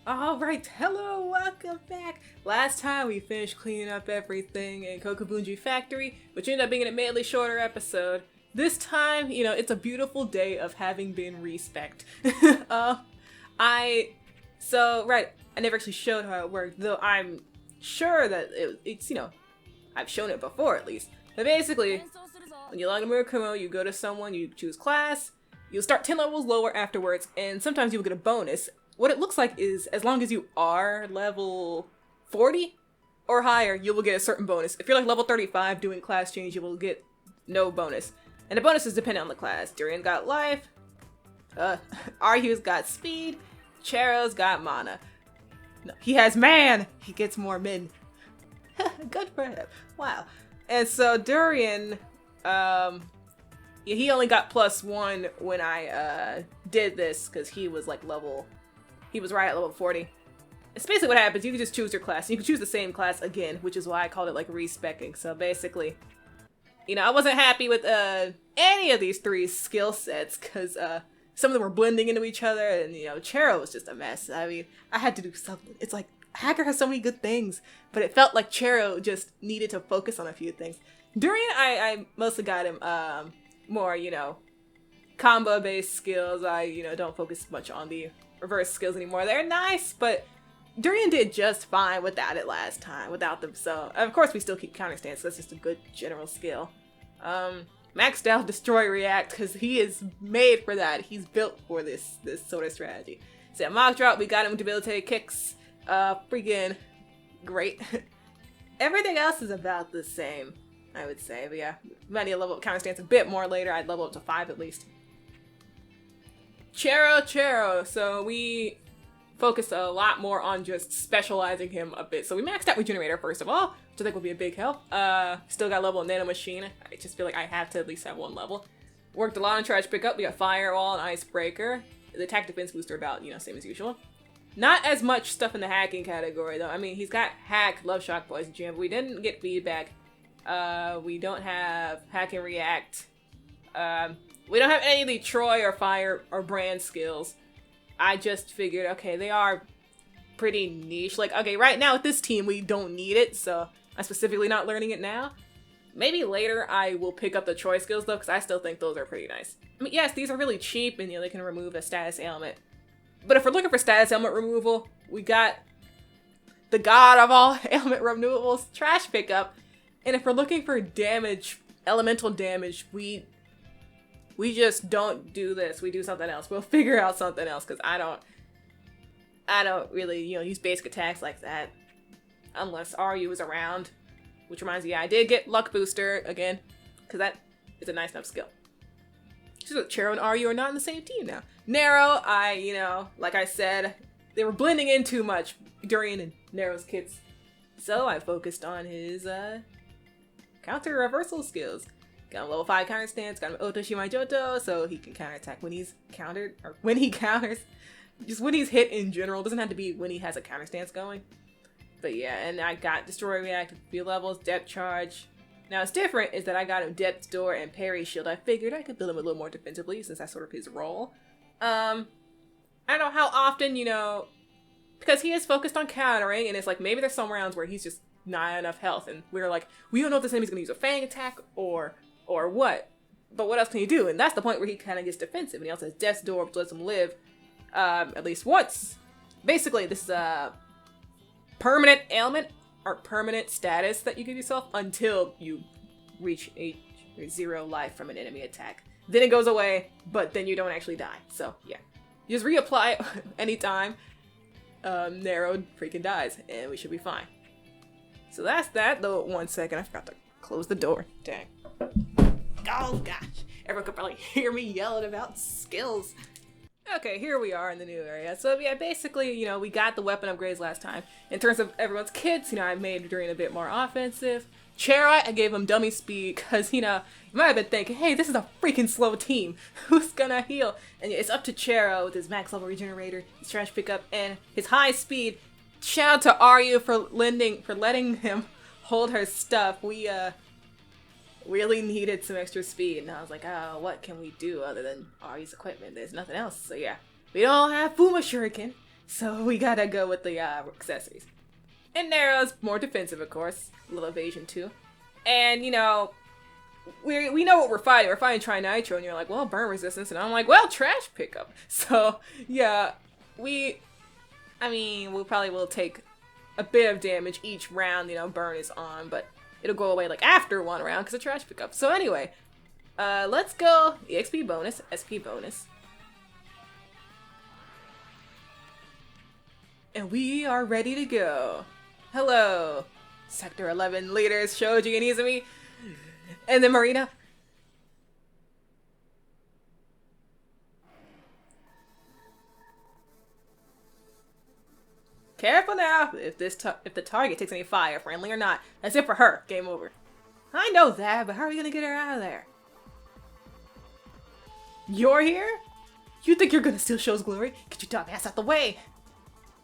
Alright, hello, welcome back! Last time we finished cleaning up everything in Kokubunji Factory, which ended up being an admittedly shorter episode. This time, it's a beautiful day of having been respect. I never actually showed how it worked, though I'm sure that it's I've shown it before at least. But basically, when you log in Murakumo, you go to someone, you choose class, you'll start 10 levels lower afterwards, and sometimes you'll get a bonus. What it looks like is, as long as you are level 40 or higher, you will get a certain bonus. If you're like level 35 doing class change, you will get no bonus. And the bonus is dependent on the class. Durian got life, Aryu's got speed, Chero's got mana. No, he has man! He gets more min. Good for him. Wow. And so Durian, he only got +1 when I did this, because he was like he was right at level 40. It's basically what happens. You can just choose your class. You can choose the same class again, which is why I called it like respecking. So basically, I wasn't happy with any of these three skill sets, because some of them were blending into each other, and Chero was just a mess. I mean, I had to do something. It's like Hacker has so many good things, but it felt like Chero just needed to focus on a few things. Durian, I mostly got him more, combo based skills. I don't focus much on the reverse skills anymore. They're nice, but Durian did just fine without it last time, without them. So of course we still keep counter stance. That's just a good general skill. Maxed out destroy react, because he is made for that. He's built for this sort of strategy. So yeah, mock drop, we got him debilitated kicks. Freaking great. Everything else is about the same, I would say. But yeah, might need to level up counter stance a bit more later. I'd level up to 5 at least. Chero. So we focused a lot more on just specializing him a bit. So we maxed out Regenerator first of all, which I think will be a big help. Still got level Nano Machine. I just feel like I have to at least have 1 level. Worked a lot on Trash Pickup. We got Firewall and Icebreaker. The attack defense booster about, same as usual. Not as much stuff in the hacking category though. I mean, he's got Hack, Love Shock, Poison Jam, but we didn't get feedback. We don't have Hack and React. We don't have any of the Troy or Fire or Brand skills. I just figured, okay, they are pretty niche. Like, okay, right now with this team, we don't need it, so I'm specifically not learning it now. Maybe later I will pick up the Troy skills though, because I still think those are pretty nice. I mean, yes, these are really cheap and they can remove a status ailment. But if we're looking for status ailment removal, we got the god of all ailment removals, Trash Pickup. And if we're looking for damage, elemental damage, we just don't do this. We do something else. We'll figure out something else, because I don't really, use basic attacks like that. Unless Ryu is around. Which reminds me, I did get Luck Booster again, because that is a nice enough skill. Just that Chero and Ryu are not in the same team now. Nero, like I said, they were blending in too much, Durian and Nero's kits. So I focused on his counter reversal skills. Got him level 5 counter stance, got him Otoshimai Joto, so he can counterattack when he's countered, or when he counters. Just when he's hit in general, doesn't have to be when he has a counter stance going. But yeah, and I got Destroy React with few levels, Depth Charge. Now what's different is that I got him Depth Door and Parry Shield. I figured I could build him a little more defensively, since that's sort of his role. I don't know how often, because he is focused on countering, and it's like maybe there's some rounds where he's just not enough health, and we're like, we don't know if this enemy's gonna use a Fang attack or what. But what else can you do? And that's the point where he kind of gets defensive, and he also has Death's Door, which lets him live at least once. Basically, this is a permanent ailment or permanent status that you give yourself until you reach 0 life from an enemy attack. Then it goes away, but then you don't actually die. So yeah, you just reapply it anytime Nero freaking dies, and we should be fine. So that's that. Though, 1 second, I forgot to close the door. Dang. Oh gosh, everyone could probably hear me yelling about skills. Okay, here we are in the new area. So yeah, basically, we got the weapon upgrades last time. In terms of everyone's kits, I made Durian a bit more offensive. Chero, I gave him dummy speed, because, you might have been thinking, hey, this is a freaking slow team. Who's gonna heal? And it's up to Chero with his max level regenerator, his trash pickup, and his high speed. Shout out to Ryu for letting him hold her stuff. We really needed some extra speed, and I was like, oh, what can we do other than Ryu's equipment? There's nothing else. So yeah, we don't have Fuma Shuriken, So we gotta go with the accessories. And Nero's more defensive, of course. A little evasion too. And you know, we know what we're fighting. We're fighting Trinitro, and you're like, well, burn resistance, and I'm like, well, trash pickup. So yeah, we probably will take a bit of damage each round. You know, burn is on, but it'll go away like after one round because of trash pickup. So anyway, let's go EXP bonus, SP bonus. And we are ready to go. Hello, Sector 11 leaders, Shoji and Izumi. And then Marina. Careful now. If the target takes any fire, friendly or not, that's it for her. Game over. I know that, but how are we gonna get her out of there? You're here? You think you're gonna steal Show's glory? Get your dumb ass out the way.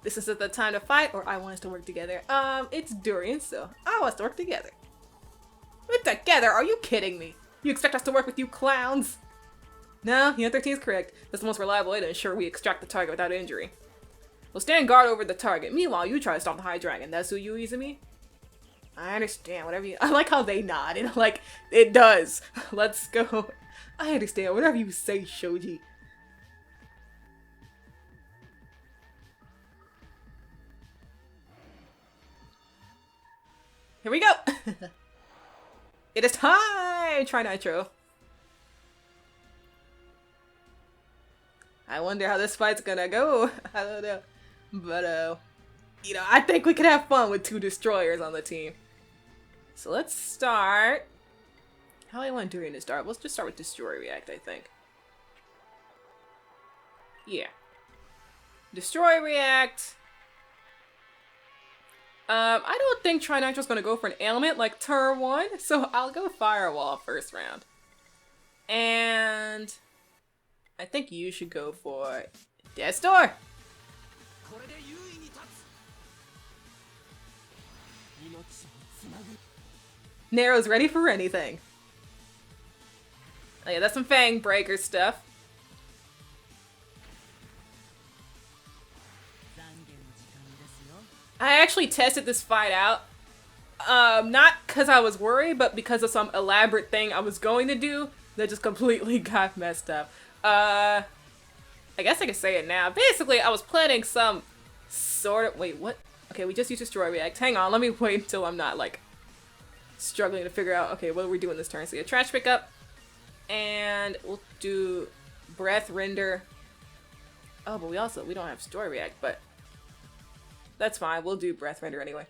This isn't the time to fight, or I want us to work together. It's Durian, so I want us to work together. Work together? Are you kidding me? You expect us to work with you clowns? No, Unit 13 is correct. That's the most reliable way to ensure we extract the target without injury. We'll stand guard over the target. Meanwhile, you try to stop the High Dragon. That's who you, Izumi? I understand, whatever you— I like how they nod, and like, it does. Let's go. I understand, whatever you say, Shoji. Here we go! It is time! Trinitro. I wonder how this fight's gonna go. I don't know. But, you know, I think we could have fun with 2 destroyers on the team. So let's start. How do I want Durian to start? Let's just start with Destroy React, I think. Yeah. Destroy React. I don't think Trinitro's gonna go for an ailment like turn 1, so I'll go Firewall first round. And I think you should go for Death's Door. Nero's ready for anything. Oh yeah, that's some Fang Breaker stuff. I actually tested this fight out. Not because I was worried, but because of some elaborate thing I was going to do that just completely got messed up. I guess I can say it now. Basically, I was planning some sort of— wait, what? Okay, we just used Destroy React. Hang on, let me wait until I'm not, like, struggling to figure out, okay, what are we doing this turn? So, yeah, Trash Pickup. And we'll do Breath Render. Oh, but we don't have Destroy React, but that's fine. We'll do Breath Render anyway.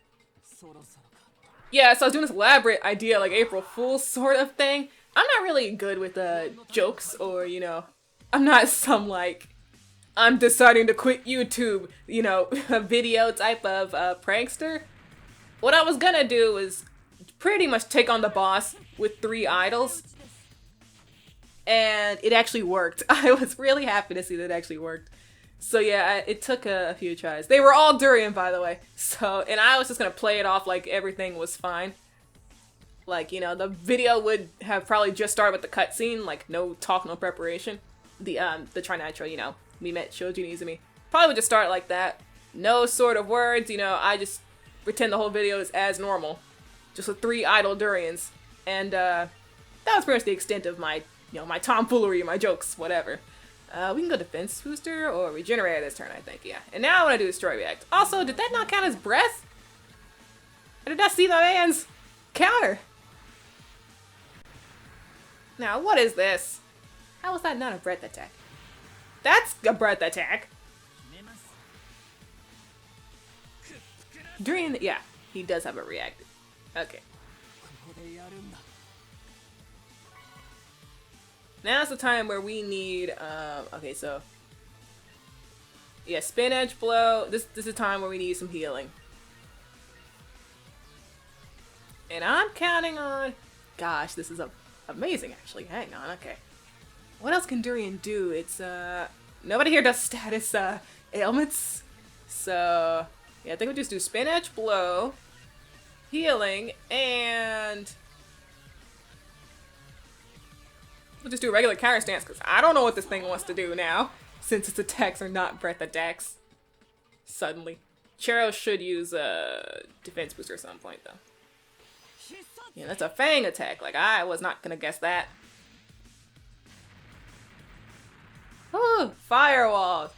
Yeah, so I was doing this elaborate idea, like April Fool's sort of thing. I'm not really good with jokes, or, you know, I'm not some, like, I'm deciding to quit YouTube, you know, video type of prankster. What I was gonna do was pretty much take on the boss with 3 idols. And it actually worked. I was really happy to see that it actually worked. So yeah, it took a few tries. They were all Durian, by the way. So, and I was just gonna play it off like everything was fine. Like, you know, the video would have probably just started with the cutscene, like no talk, no preparation. The Trinitro, you know, we met Shoji and Izumi. Probably would just start like that. No sort of words, you know, I just pretend the whole video is as normal. Just with 3 idle Durians. And that was pretty much the extent of my, you know, my tomfoolery, my jokes, whatever. We can go Defense Booster or Regenerator this turn, I think, yeah. And now I want to do Destroy React. Also, did that not count as Breath? I did not see the man's counter. Now, what is this? How is that not a Breath attack? That's a Breath attack. Durian, yeah, he does have a React. Okay. Now's the time where we need, okay, so, yeah, Spin Edge Blow. This is a time where we need some healing. And I'm counting on, gosh, this is amazing, actually. Hang on, okay. What else can Durian do? It's, nobody here does status, ailments. So, yeah, I think we'll just do Spin Edge Blow, healing, and we'll just do a regular counter stance, because I don't know what this thing wants to do now, since its attacks are not breath attacks. suddenly. Chero should use a defense booster at some point, though. Yeah, that's a Fang attack. Like, I was not gonna guess that. Ooh, firewall.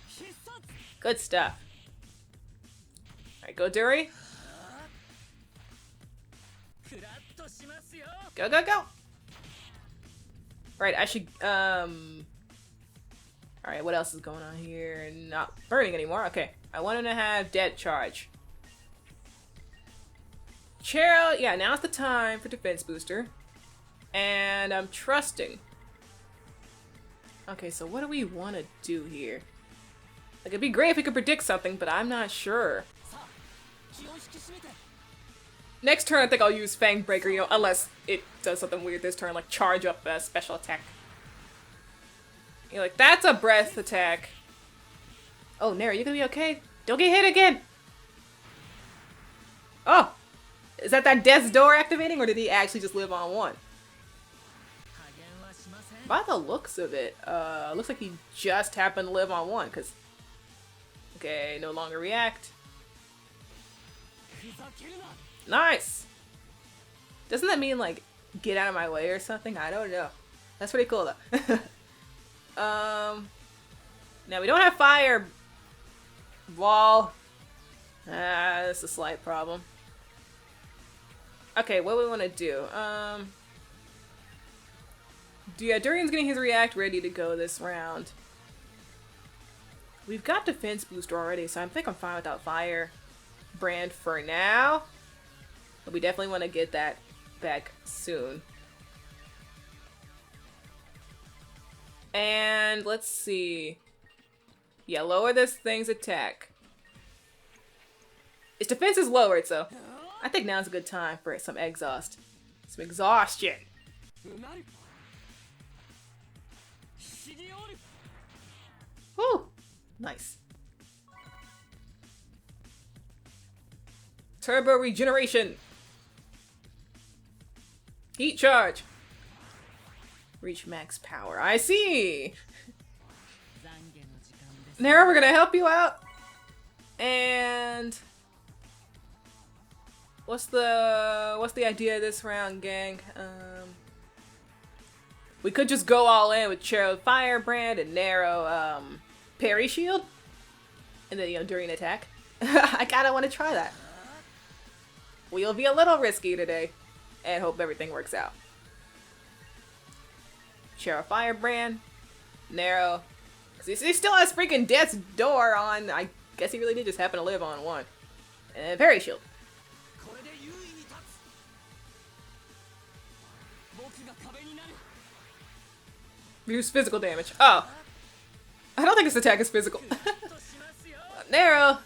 Good stuff. Alright, go Dury. Go, go, go! Right, I should, Alright, what else is going on here? Not burning anymore. Okay, I want him to have dead charge. Chero, yeah, now's the time for defense booster. And I'm trusting. Okay, so what do we want to do here? Like, it'd be great if we could predict something, but I'm not sure. Next turn, I think I'll use Fang Breaker, you know, unless it does something weird this turn, like charge up a special attack. You're like, that's a breath attack. Oh, Nara, you gonna be okay? Don't get hit again! Oh! Is that death's door activating, or did he actually just live on one? By the looks of it, looks like he just happened to live on one, because... Okay, no longer react. Nice! Doesn't that mean, like, get out of my way or something? I don't know. That's pretty cool, though. Now we don't have fire wall. That's a slight problem. Okay, what do we want to do? Yeah, Durian's getting his react ready to go this round. We've got defense booster already, so I think I'm fine without fire brand for now. But we definitely want to get that back soon. And let's see. Yeah, lower this thing's attack. Its defense is lowered, so I think now's a good time for some exhaust. Some exhaustion. Woo! Nice. Turbo regeneration. Heat charge. Reach max power. I see. Nara, we're gonna help you out. And what's the idea of this round, gang? We could just go all in with Chero Firebrand and Naro Parry Shield, and then, you know, during attack. I kinda want to try that. We'll be a little risky today, and hope everything works out. Chero Firebrand, Naro, because he still has freaking Death's Door on. I guess he really did just happen to live on one. And Parry Shield. Reduce physical damage. Oh. I don't think this attack is physical. Naro.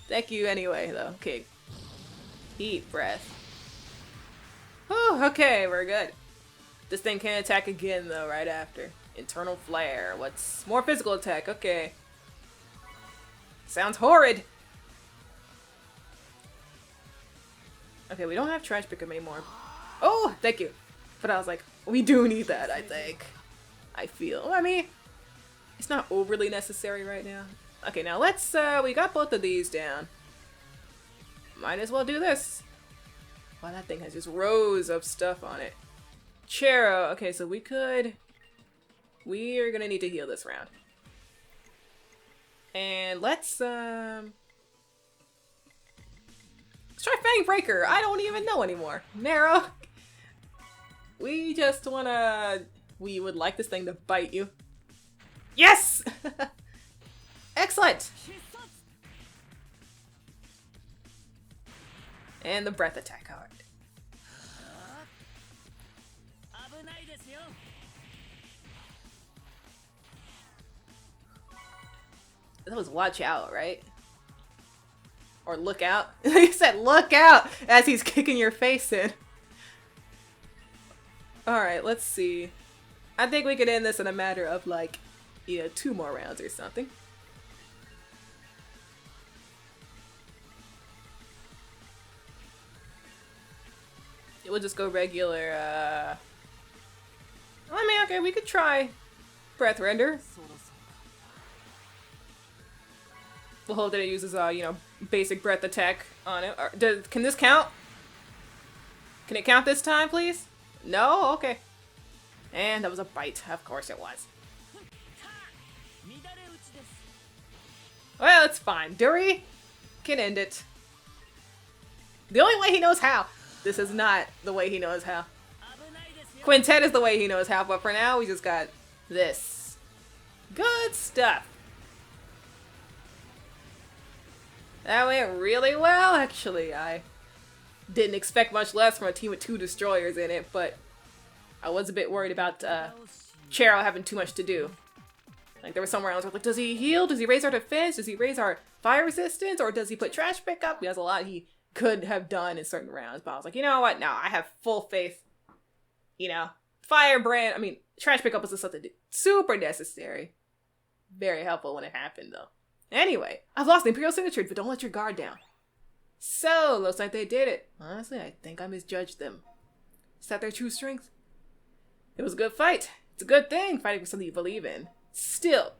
Thank you anyway, though. Okay. Heat breath. Oh, okay, we're good. This thing can attack again, though, right after. Internal flare. What's more physical attack? Okay. Sounds horrid. Okay, we don't have Trash Pickup anymore. Oh, thank you. But I was like, we do need that, I think. I feel. I mean, it's not overly necessary right now. Okay, now let's, we got both of these down. Might as well do this. Wow, that thing has just rows of stuff on it. Chero. Okay, so we are gonna need to heal this round. And let's try Fang Breaker. I don't even know anymore. Naro. We just wanna... We would like this thing to bite you. Yes! Excellent! And the breath attack card. That was watch out, right? Or look out. He said look out as he's kicking your face in. Alright, let's see. I think we could end this in a matter of like, you know, 2 more rounds or something. We'll just go regular, I mean, okay, we could try Breath Render. We'll hope that it uses, you know, basic breath attack on it. Can this count? Can it count this time, please? No? Okay. And that was a bite. Of course it was. Well, it's fine. Duri can end it. The only way he knows how. This is not the way he knows how. Quintet is the way he knows how, but for now, we just got this. Good stuff. That went really well, actually. I didn't expect much less from a team with 2 destroyers in it, but I was a bit worried about Chero having too much to do. Like, there was somewhere else where like, does he heal? Does he raise our defense? Does he raise our fire resistance? Or does he put trash pickup? He has a lot he could have done in certain rounds, but I was like, you know what? No, I have full faith. You know, firebrand, I mean, trash pickup was something super necessary. Very helpful when it happened, though. Anyway, I've lost the Imperial signature, but don't let your guard down. So, looks like they did it. Honestly, I think I misjudged them. Is that their true strength? It was a good fight. It's a good thing, fighting for something you believe in. Still.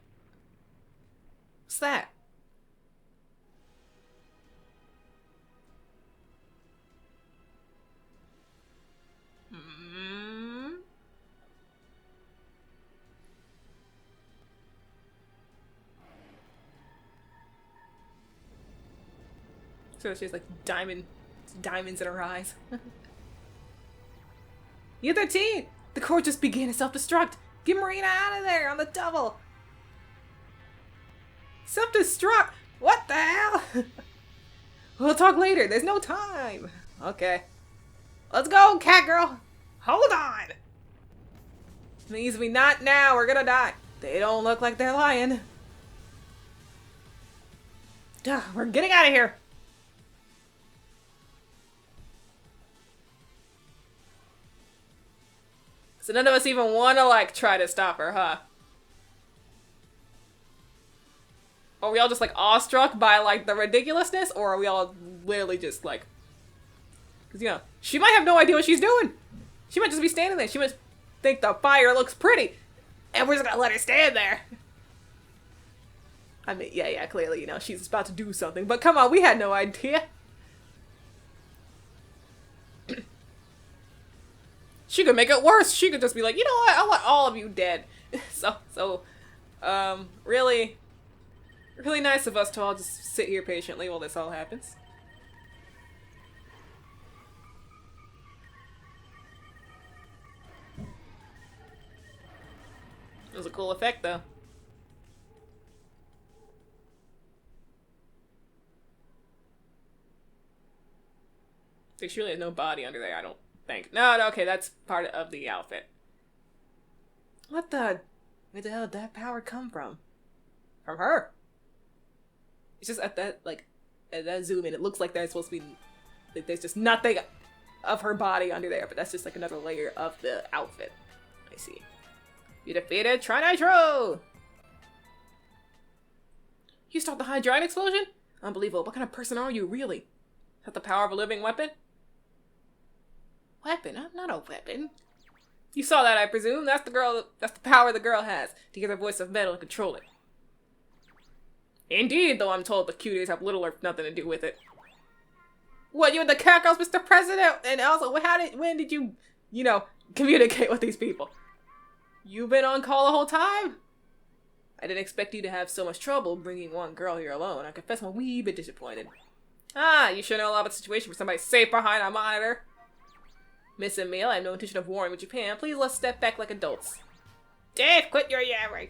What's that? So she has like diamonds in her eyes. U-13! The core just began to self-destruct! Get Marina out of there on the double! Self-destruct? What the hell? We'll talk later, there's no time! Okay. Let's go, cat girl! Hold on! Means we not now, we're gonna die. They don't look like they're lying. Duh, we're getting out of here! So none of us even want to, like, try to stop her, huh? Are we all just, like, awestruck by, like, the ridiculousness? Or are we all literally just, like... Because, you know, she might have no idea what she's doing. She might just be standing there. She might think the fire looks pretty. And we're just gonna let her stand there. I mean, yeah, clearly, you know, she's about to do something. But come on, we had no idea. She could make it worse. She could just be like, you know what? I want all of you dead. Really nice of us to all just sit here patiently while this all happens. It was a cool effect, though. There surely has no body under there, I don't think. No, okay, that's part of the outfit. Where the hell did that power come from? From her. It's just at that zoom in, it looks like there's supposed to be, like, there's just nothing of her body under there, but that's just like another layer of the outfit. I see. You defeated Trinitro! You stopped the Hydride explosion? Unbelievable. What kind of person are you, really? Is that the power of a living weapon? Weapon? I'm not a weapon. You saw that, I presume. That's the power the girl has, to hear the voice of metal and control it. Indeed, though I'm told the cuties have little or nothing to do with it. What, you and the cat girls, Mr. President? And also, when did you, communicate with these people? You've been on call the whole time? I didn't expect you to have so much trouble bringing one girl here alone. I confess I'm a wee bit disappointed. Ah, you sure know a lot about the situation for somebody safe behind a monitor. Miss Emile, I have no intention of warring with Japan. Please let's step back like adults. Dave, quit your yammering.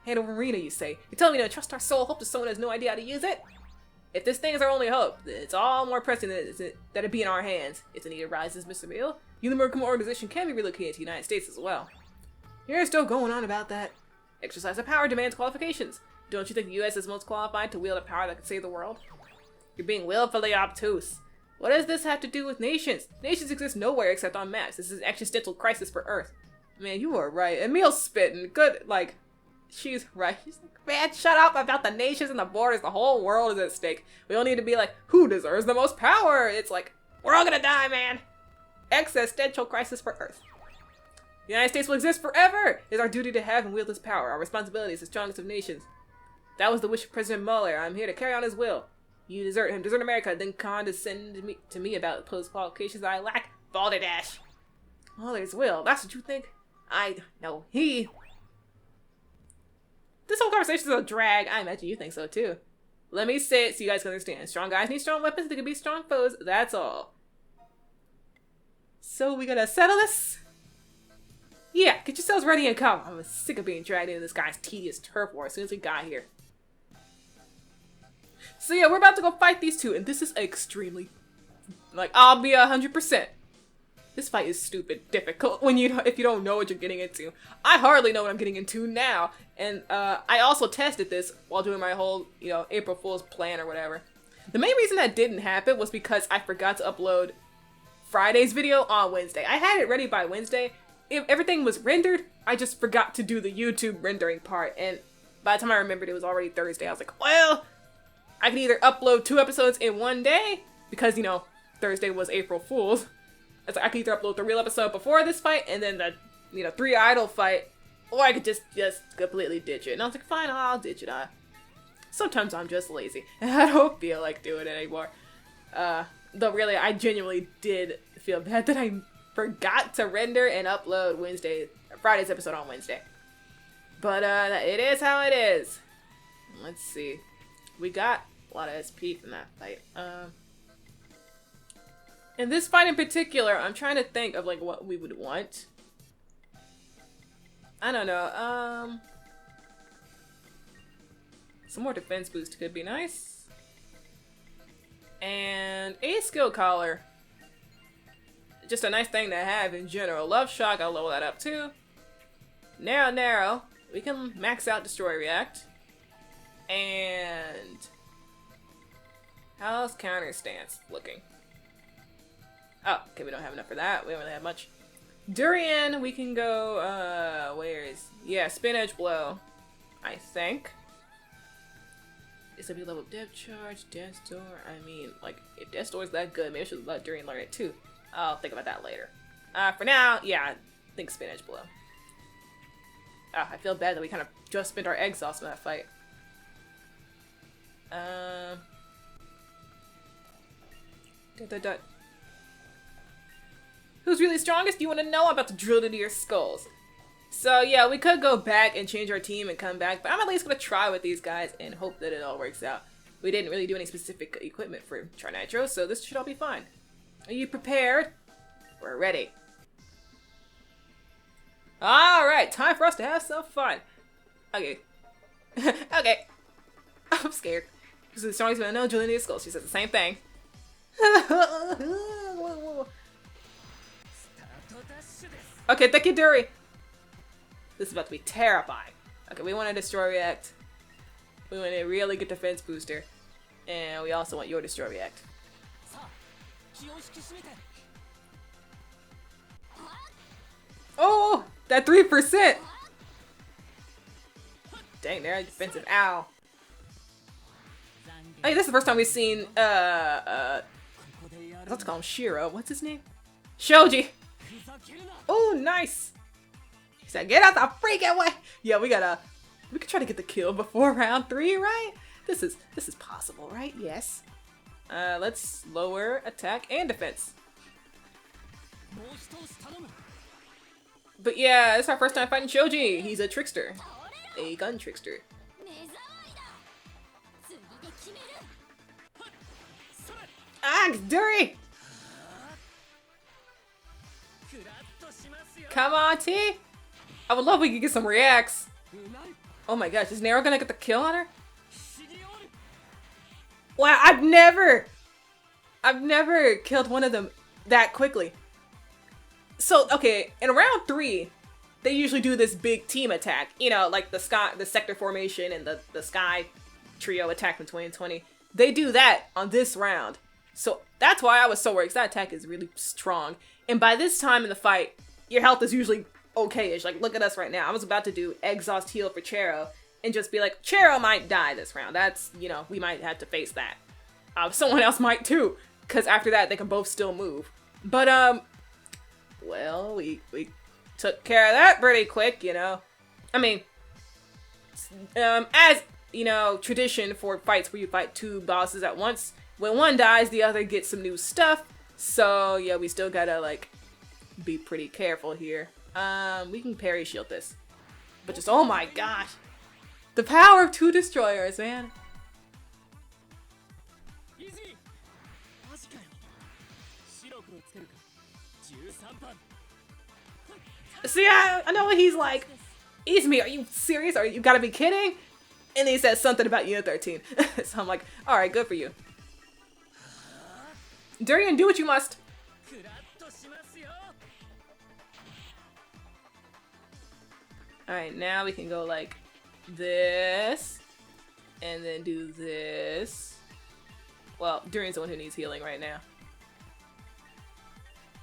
Hand over Marina, you say. You're telling me to trust our soul, hope that someone has no idea how to use it? If this thing is our only hope, it's all more pressing that it be in our hands. If the need arises, Miss Emile, you and the Mercom organization can be relocated to the United States as well. You're still going on about that. Exercise of power demands qualifications. Don't you think the U.S. is most qualified to wield a power that could save the world? You're being willfully obtuse. What does this have to do with nations? Nations exist nowhere except on maps. This is an existential crisis for Earth. Man, you are right. Emile's spitting. Good, she's right. She's like, man, shut up about the nations and the borders. The whole world is at stake. We don't need to be like, who deserves the most power? It's like, we're all gonna die, man. Existential crisis for Earth. The United States will exist forever! It is our duty to have and wield this power. Our responsibility is the strongest of nations. That was the wish of President Mueller. I'm here to carry on his will. You desert him, desert America, then condescend to me about post qualifications I lack. Balderdash. Mueller's will. That's what you think? I know he. This whole conversation is a drag. I imagine you think so too. Let me say it so you guys can understand. Strong guys need strong weapons. They can be strong foes. That's all. So we gonna settle this? Yeah, get yourselves ready and come. I'm sick of being dragged into this guy's tedious turf war as soon as we got here. So yeah, we're about to go fight these two, and this is extremely, like, I'll be 100%. This fight is stupid difficult if you don't know what you're getting into. I hardly know what I'm getting into now, and I also tested this while doing my whole, April Fool's plan or whatever. The main reason that didn't happen was because I forgot to upload Friday's video on Wednesday. I had it ready by Wednesday. If everything was rendered, I just forgot to do the YouTube rendering part, and by the time I remembered, it was already Thursday. I was like, well, I can either upload 2 episodes in one day, because, Thursday was April Fool's. It's like I could either upload the real episode before this fight, and then the 3 idol fight, or I could just completely ditch it. And I was like, fine, I'll ditch it. Sometimes I'm just lazy, and I don't feel like doing it anymore. Though really, I genuinely did feel bad that I forgot to render and upload Friday's episode on Wednesday. But it is how it is. Let's see. We got a lot of SP from that fight. In this fight in particular, I'm trying to think of like what we would want. I don't know. Some more defense boost could be nice. And a skill collar. Just a nice thing to have in general. Love Shock, I'll level that up too. Narrow. We can max out Destroy React. And how's Counter Stance looking? Oh, okay, we don't have enough for that. We don't really have much. Durian, we can go, Spin Edge Blow, I think. SW level Depth Charge, Death Door. I mean, like, if Death Door is that good, maybe I should let Durian learn it too. I'll think about that later. For now, yeah, I think Spin Edge Blow. I feel bad that we kind of just spent our exhaust in that fight. Who's really strongest? You want to know? I'm about to drill into your skulls. So yeah, we could go back and change our team and come back, but I'm at least gonna try with these guys and hope that it all works out. We didn't really do any specific equipment for Trinitro, so this should all be fine. Are you prepared? We're ready. Alright, time for us to have some fun. Okay. Okay. I'm scared. This is the strongest man. No, Julian Skull. She says the same thing. Okay, thank you, Dury. This is about to be terrifying. Okay, we want to Destroy React. We want a really good defense booster. And we also want your Destroy React. Oh, that 3%. Dang, they're defensive. Ow. Hey, this is the first time we've seen, I have to call him Shiro. What's his name? Shoji. Oh, nice. He said, get out the freaking way. Yeah, we could try to get the kill before round 3, right? This is possible, right? Yes. Let's lower attack and defense. But yeah, it's our first time fighting Shoji. He's a trickster. A gun trickster. Ah, Dury! Come on, T! I would love if we could get some reacts. Oh my gosh, is Nero gonna get the kill on her? Wow, I've never killed one of them that quickly. So, okay, in round 3, they usually do this big team attack. You know, like the sector formation and the sky trio attack from 2020. They do that on this round. So that's why I was so worried, because that attack is really strong. And by this time in the fight, your health is usually okay-ish. Like, look at us right now. I was about to do exhaust heal for Chero and just be like, Chero might die this round. That's, you know, we might have to face that. Someone else might too, because after that, they can both still move. But, well, we took care of that pretty quick, you know. I mean, as, you know, tradition for fights where you fight two bosses at once. When one dies, the other gets some new stuff. So yeah, we still gotta like be pretty careful here. We can parry shield this. But just, oh my gosh. The power of two destroyers, man. See, I know what he's like. Izumi, are you serious? You gotta be kidding? And then he says something about Unit 13. So I'm like, alright, good for you. Durian, do what you must. Alright, now we can go like this. And then do this. Well, Durian's the one who needs healing right now.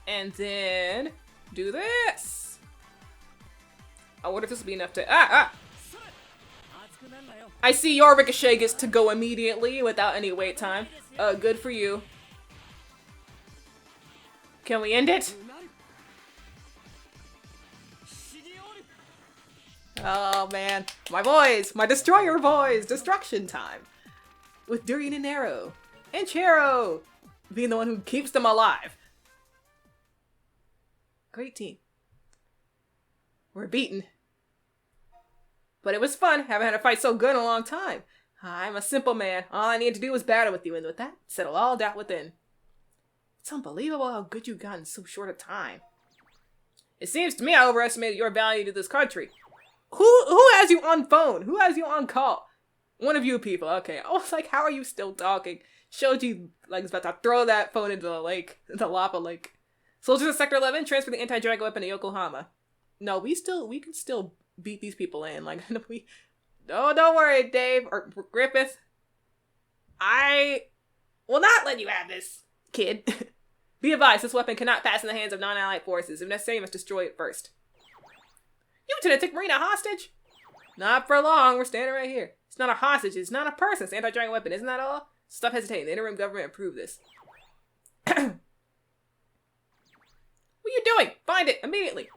And then do this. I wonder if this will be enough to... I see your ricochet gets to go immediately without any wait time. Good for you. Can we end it? Oh man, my boys, my destroyer boys, destruction time. With Durian and Arrow. And Chero being the one who keeps them alive. Great team. We're beaten. But it was fun. Haven't had a fight so good in a long time. I'm a simple man. All I need to do was battle with you, and with that, settle all doubt within. It's unbelievable how good you got in so short a time. It seems to me I overestimated your value to this country. Who has you on phone? Who has you on call? One of you people. Okay. I was like, how are you still talking? Shoji like is about to throw that phone into the lake, the lava lake. Soldiers of Sector 11 transfer the anti-dragon weapon to Yokohama. No, we can still beat these people in. Like we. Oh, don't worry, Dave or Griffith. I will not let you have this, kid. Be advised, this weapon cannot pass in the hands of non-allied forces. If necessary, you must destroy it first. You intend to take Marina hostage? Not for long. We're standing right here. It's not a hostage. It's not a person. It's an anti-dragon weapon. Isn't that all? Stop hesitating. The interim government approved this. What are you doing? Find it immediately.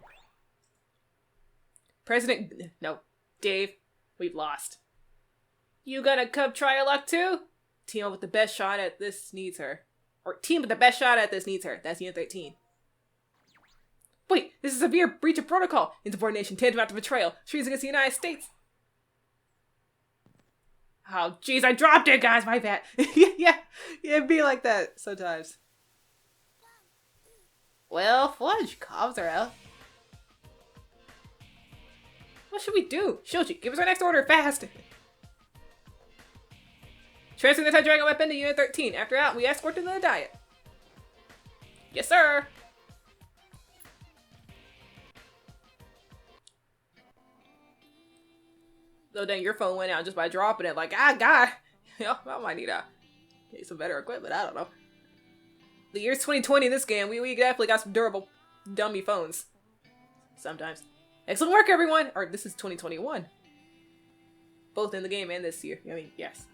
President... No. Dave. We've lost. You gonna come try your luck too? Team with the best shot at this needs her. Or team with the best shot at this needs her. That's Unit 13. Wait, this is a severe breach of protocol. Insubordination tantamount to betrayal. Treason against the United States. Oh, jeez, I dropped it, guys. My bad. yeah, it'd be like that sometimes. Well, Fudge, calves are out. What should we do? Shoji, give us our next order fast. Transfer the anti-dragon weapon to Unit 13. After that, we escort to the diet. Yes, sir. So then your phone went out just by dropping it. Like, God. I might need some better equipment. I don't know. The year's 2020 in this game. We definitely got some durable dummy phones. Sometimes. Excellent work, everyone. Or this is 2021. Both in the game and this year. I mean, yes.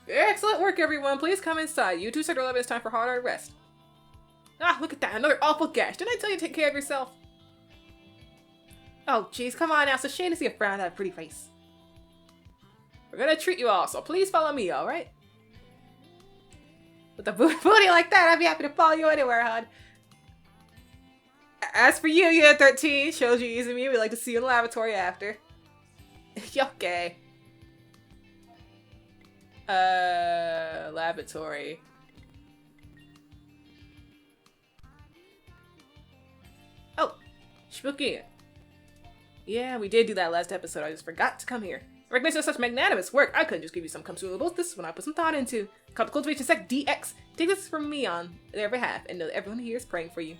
Excellent work, everyone. Please come inside. You two, Sector 11, it's time for hard rest. Ah, look at that. Another awful gash. Didn't I tell you to take care of yourself? Oh, jeez, come on now. It's a shame to see a frown on that pretty face. We're gonna treat you all, so please follow me, alright? With a booty like that, I'd be happy to follow you anywhere, hon. As for you, Unit 13, shows you using me. We'd like to see you in the lavatory after. Okay. Lavatory. Oh, spooky. Yeah, we did do that last episode. I just forgot to come here. Recognition of such magnanimous work. I couldn't just give you some consumables. This is what I put some thought into. Called the Cultivation Sect DX. Take this from me on their behalf and know that everyone here is praying for you.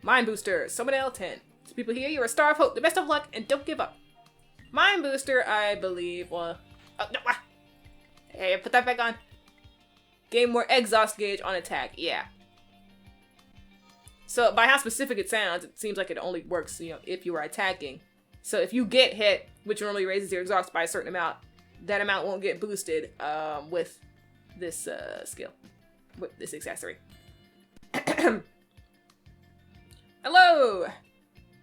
Mind Booster, Summon L10. So people here, you're a star of hope. The best of luck and don't give up. Mind Booster, I believe, well... Oh, no, hey, put that back on. Gain more exhaust gauge on attack. Yeah. So by how specific it sounds, it seems like it only works, if you are attacking. So if you get hit, which normally raises your exhaust by a certain amount, that amount won't get boosted with this skill, with this accessory. Hello!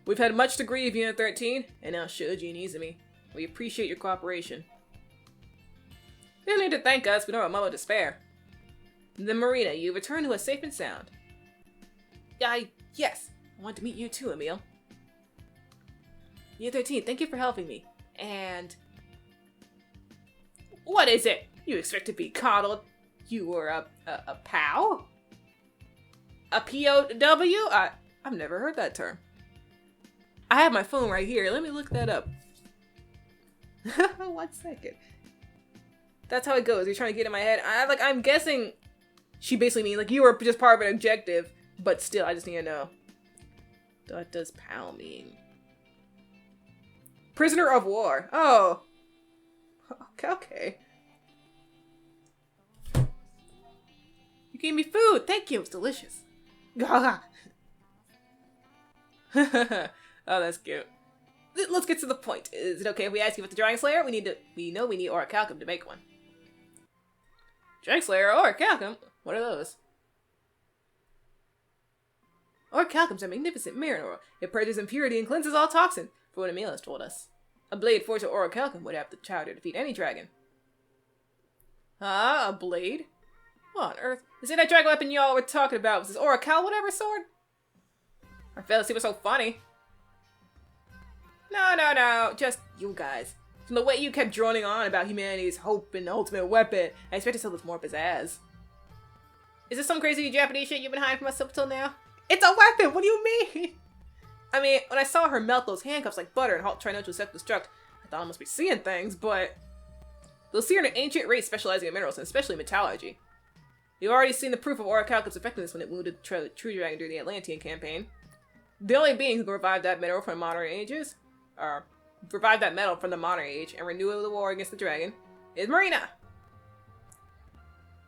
We've had much to grieve, Unit 13, and now Shoji and Izumi. We appreciate your cooperation. You don't need to thank us, we don't have a moment to spare. The marina, you return to us safe and sound. Yes. I want to meet you too, Emil. Year 13, thank you for helping me. And... What is it? You expect to be coddled? You were a POW? A POW? I've never heard that term. I have my phone right here. Let me look that up. 1 second. That's how it goes. You're trying to get in my head. I'm guessing she basically means, like, you were just part of an objective, but still, I just need to know. What does POW mean? Prisoner of war. Oh. Okay. You gave me food. Thank you. It's delicious. Oh, that's cute. Let's get to the point. Is it okay if we ask you about the Dragon Slayer? We know we need Orichalcum to make one. Dragon Slayer or Orichalcum? What are those? Orichalcum's a magnificent mineral. It purges impurity and cleanses all toxin, for what Emil has told us. A blade forged of Orichalcum would have the power to defeat any dragon. A blade? What on earth? Is it that dragon weapon y'all were talking about? Was this Orical whatever sword? I fell asleep was so funny. No. Just you guys. From the way you kept droning on about humanity's hope and the ultimate weapon, I expected something with more pizzazz. Is this some crazy Japanese shit you've been hiding from us up till now? It's a weapon! What do you mean? I mean, when I saw her melt those handcuffs like butter and halt Trinitro self-destruct, I thought I must be seeing things, but... Those are an ancient race specializing in minerals, and especially metallurgy. You've already seen the proof of Orichalcum's effectiveness when it wounded the True Dragon during the Atlantean campaign. The only being who can revive that mineral from the modern ages, or revive that metal from the modern age and renew the war against the dragon, is Marina!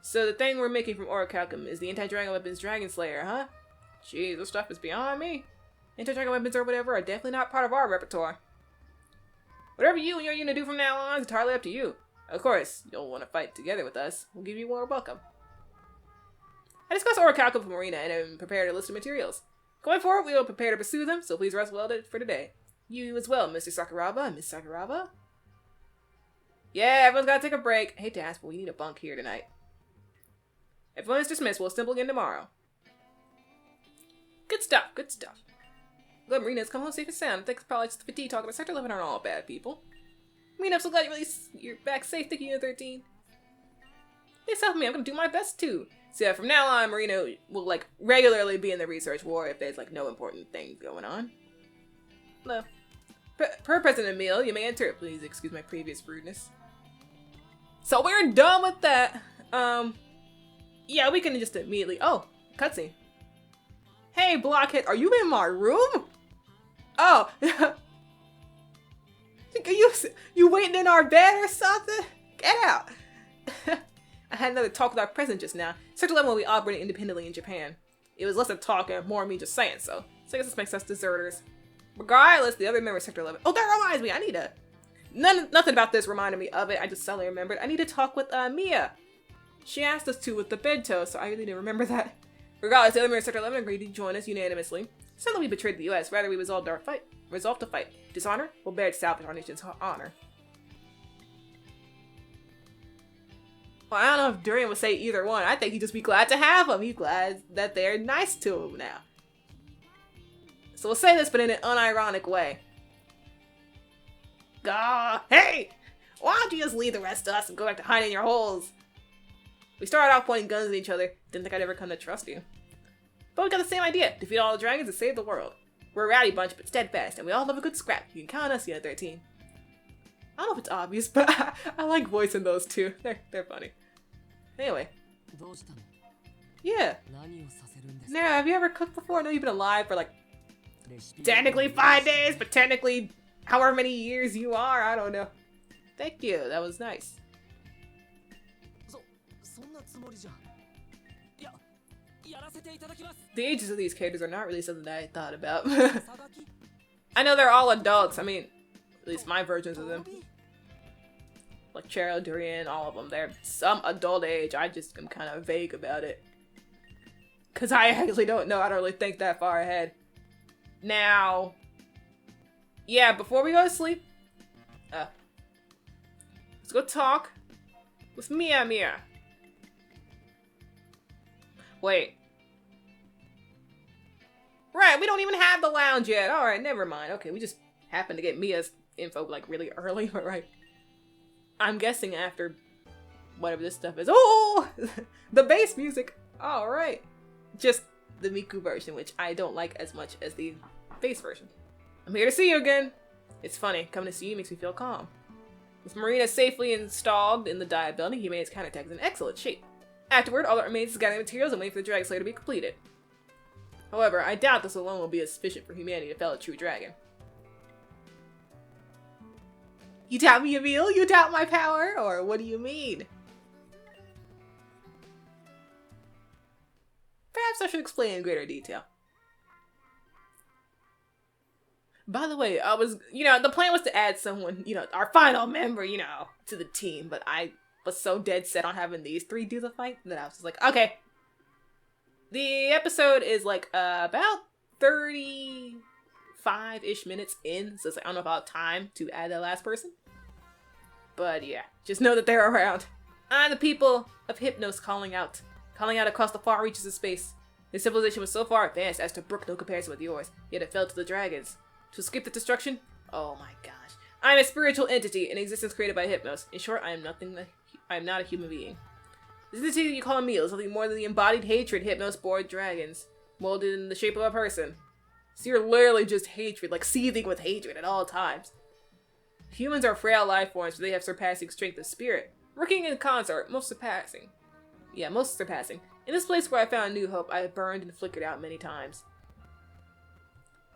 So the thing we're making from Orichalcum is the anti-dragon weapons Dragon Slayer, huh? Jeez, this stuff is beyond me. Anti-dragon weapons or whatever are definitely not part of our repertoire. Whatever you and your unit do from now on is entirely up to you. Of course, you'll want to fight together with us. We'll give you more welcome. I discussed Orichalcum with Marina and have prepared a list of materials. Going forward, we will prepare to pursue them, so please rest well for today. You as well, Mr. Sakuraba and Miss Sakuraba. Yeah, everyone's gotta take a break. I hate to ask, but we need a bunk here tonight. Everyone is dismissed. We'll assemble again tomorrow. Good stuff, good stuff. Glad Marina's come home safe and sound. I think it's probably just the fatigue talking about Sector 11 aren't all bad people. Marina, I'm so glad you're back safe. Thank you, Unit 13. Please help me. I'm gonna do my best too. So yeah, from now on, Marina will like regularly be in the research war if there's like no important thing going on. No. Per President Emil, you may enter. Please excuse my previous rudeness. So we're done with that. Yeah, we can just immediately. Oh, cutscene. Hey, Blockhead, are you in my room? Oh. you waiting in our bed or something? Get out. I had another talk with our president just now. Sector 11 will be operating independently in Japan. It was less of talk and more of me just saying so. So I guess this makes us deserters. Regardless, the other member of Sector 11. Oh, that reminds me. I need to... Nothing about this reminded me of it. I just suddenly remembered. I need to talk with Mia. She asked us to with the bento, so I really need to remember that. Regardless, the other member of Sector 11 agreed to join us unanimously. It's not that we betrayed the U.S. Rather, we resolved to fight. Dishonor will bear to salvage our nation's honor. Well, I don't know if Durian would say either one. I think he'd just be glad to have them. He's glad that they're nice to him now. So we'll say this, but in an unironic way. Hey! Why don't you just leave the rest of us and go back to hiding in your holes? We started off pointing guns at each other. Didn't think I'd ever come to trust you. But we got the same idea. Defeat all the dragons and save the world. We're a rowdy bunch, but steadfast, and we all love a good scrap. You can count on us, Unit 13. I don't know if it's obvious, but I like voicing those two. They're funny. Anyway. Yeah. Now, have you ever cooked before? I know you've been alive for like technically 5 days, but technically however many years you are, I don't know. Thank you, that was nice. The ages of these characters are not really something that I thought about. I know they're all adults, I mean, at least my versions of them. Like Cheryl, Durian, all of them. They're some adult age. I just am kind of vague about it. Because I actually don't know. I don't really think that far ahead. Now, yeah, before we go to sleep, let's go talk with Mia Mia. Wait. Right, we don't even have the lounge yet. Alright, never mind. Okay, we just happened to get Mia's info, like, really early, but right. I'm guessing after whatever this stuff is. Oh! The bass music! Alright. Just the Miku version, which I don't like as much as the bass version. I'm here to see you again. It's funny, coming to see you makes me feel calm. With Marina safely installed in the dive building, Humanity's counterattack is in excellent shape. Afterward, all that remains is gathering materials and waiting for the Dragon Slayer to be completed. However, I doubt this alone will be sufficient for Humanity to fell a true dragon. You doubt me, Emil? You doubt my power? Or what do you mean? Perhaps I should explain in greater detail. By the way, the plan was to add someone, our final member, to the team, but I was so dead set on having these three do the fight that I was just like, okay. The episode is like about 35-ish minutes in, so it's like, I don't know if I'll have time to add that last person. But yeah, just know that they're around. I'm the people of Hypnos calling out across the far reaches of space. This civilization was so far advanced as to brook no comparison with yours, yet it fell to the dragons. To escape the destruction? Oh my gosh. I am a spiritual entity, an existence created by Hypnos. In short, I am not a human being. This entity you call Emil is nothing more than the embodied hatred Hypnos bore dragons, molded in the shape of a person. So you're literally just hatred, like seething with hatred at all times. Humans are frail life forms, but they have surpassing strength of spirit. Working in concert, most surpassing. In this place where I found new hope, I have burned and flickered out many times.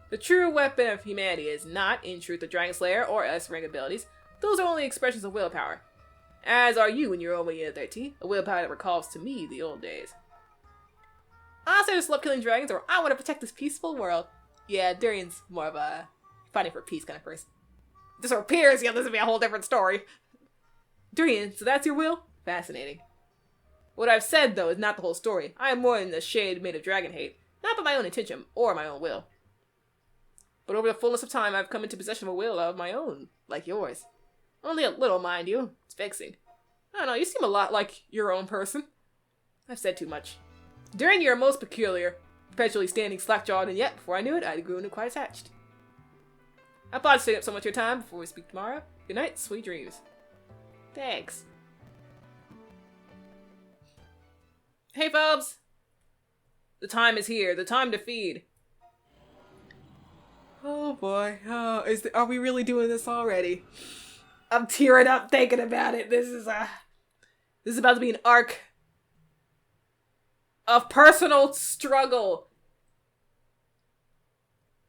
The true weapon of humanity is not, in truth, the Dragon Slayer or S-rank abilities. Those are only expressions of willpower. As are you in your own way, 13, a willpower that recalls to me the old days. I say just love killing dragons, or I want to protect this peaceful world. Yeah, Durian's more of a fighting for peace kind of person. This appears, this would be a whole different story. Durian, so that's your will? Fascinating. What I've said, though, is not the whole story. I am more than a shade made of dragon hate, not by my own intention or my own will. But over the fullness of time, I've come into possession of a will of my own, like yours. Only a little, mind you. It's vexing. I don't know, you seem a lot like your own person. I've said too much. During you're most peculiar, perpetually standing slack-jawed, and yet, before I knew it, I'd grown quite attached. I applaud staying up so much of your time before we speak tomorrow. Good night, sweet dreams. Thanks. Hey, Phobes! The time is here. The time to feed. Oh boy. Oh, are we really doing this already? I'm tearing up thinking about it. This is about to be an arc of personal struggle.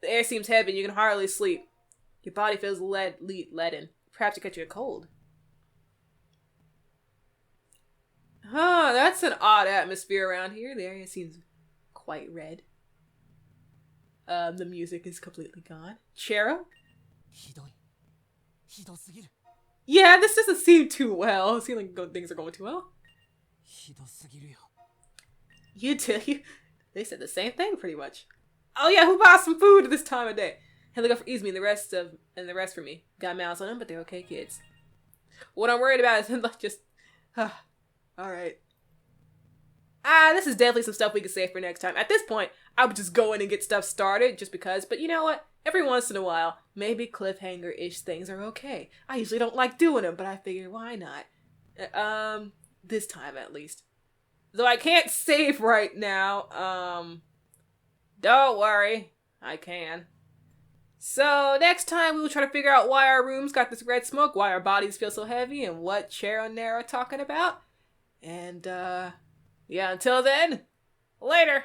The air seems heavy and you can hardly sleep. Your body feels leaden. Perhaps you're catching a cold. Huh, that's an odd atmosphere around here. The area seems quite red. The music is completely gone. Chero? Yeah, this doesn't seem too well. It seems like things are going too well. You too. They said the same thing pretty much. Oh yeah, who buys some food at this time of day? Hey, look out for Izumi and the rest for me. Got mouths on them, but they're okay kids. What I'm worried about is just alright. This is definitely some stuff we can save for next time. At this point, I would just go in and get stuff started just because, but you know what? Every once in a while, maybe cliffhanger-ish things are okay. I usually don't like doing them, but I figure why not? This time at least. Though I can't save right now, don't worry. I can. So, next time we will try to figure out why our rooms got this red smoke, why our bodies feel so heavy, and what Chero and Nara are talking about. And, yeah, until then, later!